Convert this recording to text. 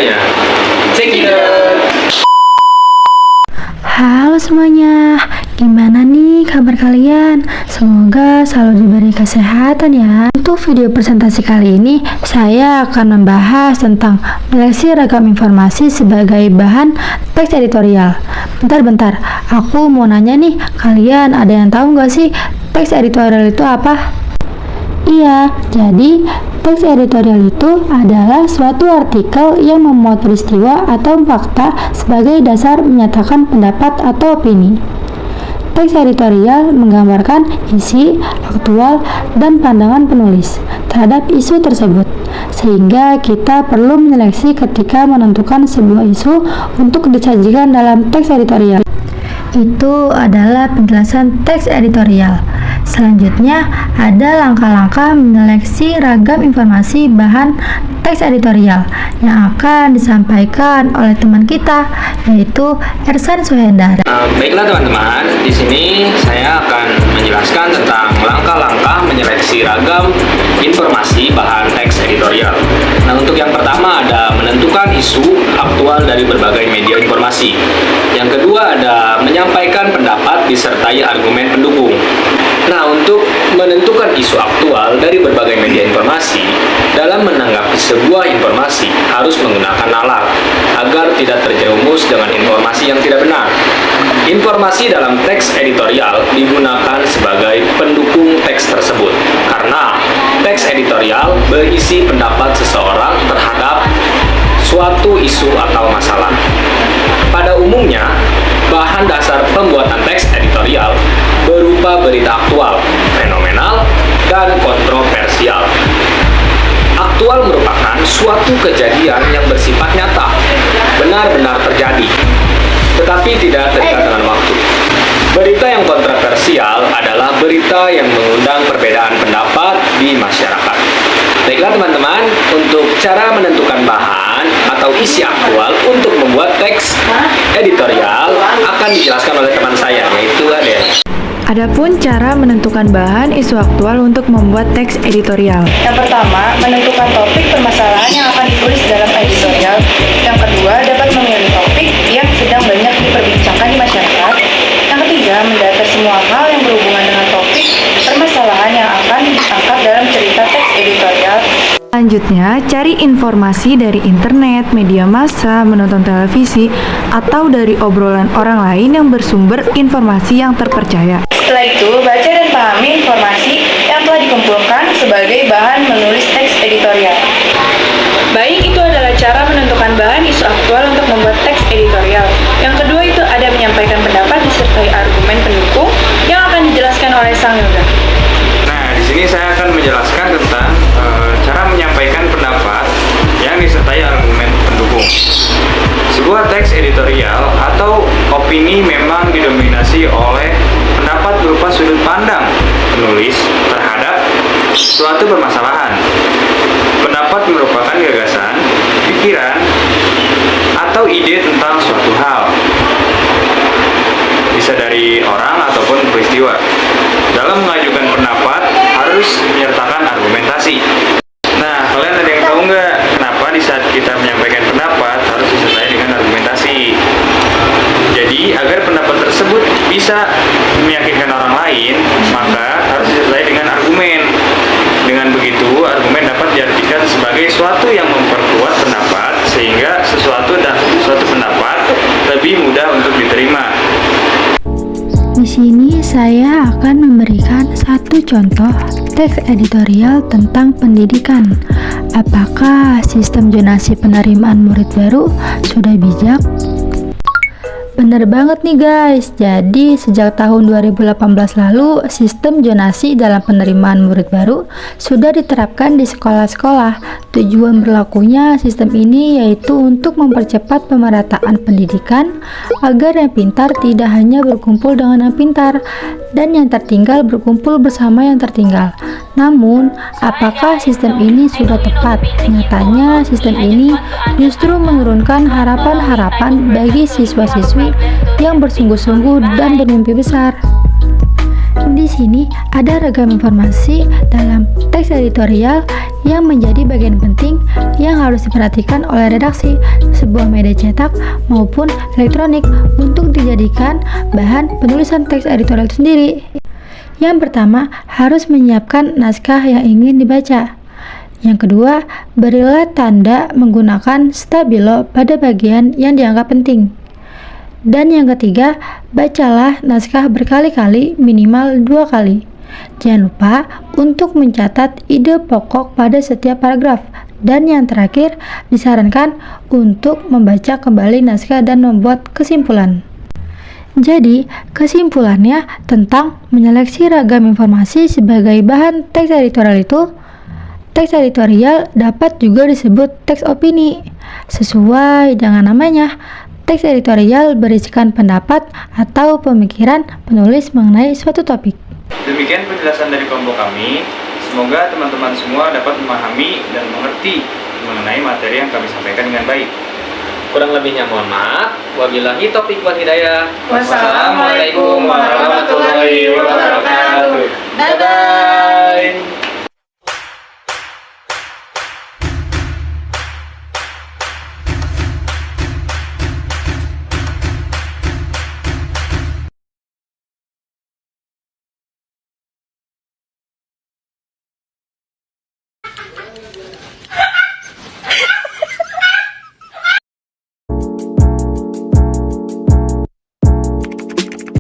videonya. Check it out! Halo semuanya, gimana nih kabar kalian? Semoga selalu diberi kesehatan ya. Untuk video presentasi kali ini, saya akan membahas tentang menyeleksi ragam informasi sebagai bahan teks editorial. Bentar, aku mau nanya nih, kalian ada yang tahu nggak sih teks editorial itu apa? Iya, jadi teks editorial itu adalah suatu artikel yang memuat peristiwa atau fakta sebagai dasar menyatakan pendapat atau opini. Teks editorial menggambarkan isi, aktual, dan pandangan penulis terhadap isu tersebut, sehingga kita perlu menyeleksi ketika menentukan sebuah isu untuk disajikan dalam teks editorial. Itu adalah penjelasan teks editorial. Selanjutnya, ada langkah-langkah menyeleksi ragam informasi bahan teks editorial yang akan disampaikan oleh teman kita, yaitu Ersan Suhendar. Baiklah teman-teman, di sini saya akan menjelaskan tentang langkah-langkah menyeleksi ragam informasi bahan teks editorial. Nah, untuk yang pertama ada menentukan isu aktual dari berbagai media informasi. Yang kedua ada menyampaikan pendapat disertai argumen pendukung. Nah, untuk menentukan isu aktual dari berbagai media informasi, dalam menanggapi sebuah informasi harus menggunakan nalar agar tidak terjerumus dengan informasi yang tidak benar. Informasi dalam teks editorial digunakan sebagai pendukung teks tersebut karena teks editorial berisi pendapat seseorang terhadap suatu isu atau masalah. Pada umumnya, bahan dasar pembuatan teks editorial berupa berita aktual, fenomenal, dan kontroversial. Aktual merupakan suatu kejadian yang bersifat nyata, benar-benar terjadi, tetapi tidak terikat dengan waktu. Berita yang kontroversial adalah berita yang mengundang perbedaan pendapat di masyarakat. Baiklah teman-teman, untuk cara menentukan bahan atau isi aktual untuk membuat teks editorial akan dijelaskan oleh teman saya, yaitu Aden. Adapun cara menentukan bahan isu aktual untuk membuat teks editorial. Yang pertama, menentukan topik permasalahan yang akan ditulis dalam editorial. Yang kedua, dapat memilih topik yang sedang banyak diperbincangkan di masyarakat. Yang ketiga, mendata semua hal yang berhubungan dengan topik permasalahan yang akan diangkat dalam cerita teks editorial. Selanjutnya, cari informasi dari internet, media massa, menonton televisi, atau dari obrolan orang lain yang bersumber informasi yang terpercaya. Setelah itu, baca dan pahami informasi yang telah dikumpulkan sebagai bahan menulis teks editorial. Baik, itu adalah cara menentukan bahan isu aktual untuk membuat teks editorial. Yang kedua itu ada menyampaikan pendapat disertai argumen pendukung yang akan dijelaskan oleh Sang Yoga. Nah, di sini saya akan menjelaskan tentang cara menyampaikan pendapat yang disertai argumen pendukung. Sebuah teks editorial atau opini memang didominasi oleh pendapat berupa sudut pandang penulis terhadap suatu permasalahan. Pendapat merupakan gagasan, pikiran, atau ide tentang suatu hal. Bisa dari orang ataupun peristiwa. Dalam mengajukan pendapat harus menyertakan argumentasi. Nah, kalian ada yang tahu nggak kenapa di saat kita menyampaikan pendapat harus disertai dengan argumentasi? Jadi, agar pendapat tersebut bisa meyakinkan orang lain, maka harus disertai dengan argumen. Dengan begitu, argumen dapat diartikan sebagai suatu yang memperkuat pendapat, sehingga suatu pendapat lebih mudah untuk diterima. Di sini saya akan memberikan satu contoh teks editorial tentang pendidikan. Apakah sistem zonasi penerimaan murid baru sudah bijak? Bener banget nih guys, jadi sejak tahun 2018 lalu sistem zonasi dalam penerimaan murid baru sudah diterapkan di sekolah-sekolah. Tujuan berlakunya sistem ini yaitu untuk mempercepat pemerataan pendidikan agar yang pintar tidak hanya berkumpul dengan yang pintar dan yang tertinggal berkumpul bersama yang tertinggal. Namun, apakah sistem ini sudah tepat? Nyatanya sistem ini justru menurunkan harapan-harapan bagi siswa-siswi yang bersungguh-sungguh dan bermimpi besar. Di sini ada ragam informasi dalam teks editorial yang menjadi bagian penting yang harus diperhatikan oleh redaksi sebuah media cetak maupun elektronik untuk dijadikan bahan penulisan teks editorial itu sendiri. Yang pertama, harus menyiapkan naskah yang ingin dibaca. Yang kedua, berilah tanda menggunakan stabilo pada bagian yang dianggap penting. Dan yang ketiga, bacalah naskah berkali-kali, minimal 2 kali. Jangan lupa untuk mencatat ide pokok pada setiap paragraf. Dan yang terakhir, disarankan untuk membaca kembali naskah dan membuat kesimpulan. Jadi, kesimpulannya tentang menyeleksi ragam informasi sebagai bahan teks editorial itu, teks editorial dapat juga disebut teks opini. Sesuai dengan namanya, teks editorial berisikan pendapat atau pemikiran penulis mengenai suatu topik. Demikian penjelasan dari kelompok kami. Semoga teman-teman semua dapat memahami dan mengerti mengenai materi yang kami sampaikan dengan baik. Kurang lebihnya mohon maaf. Wabillahi taufiq wal hidayah. Wassalamualaikum warahmatullahi wabarakatuh. Bye-bye.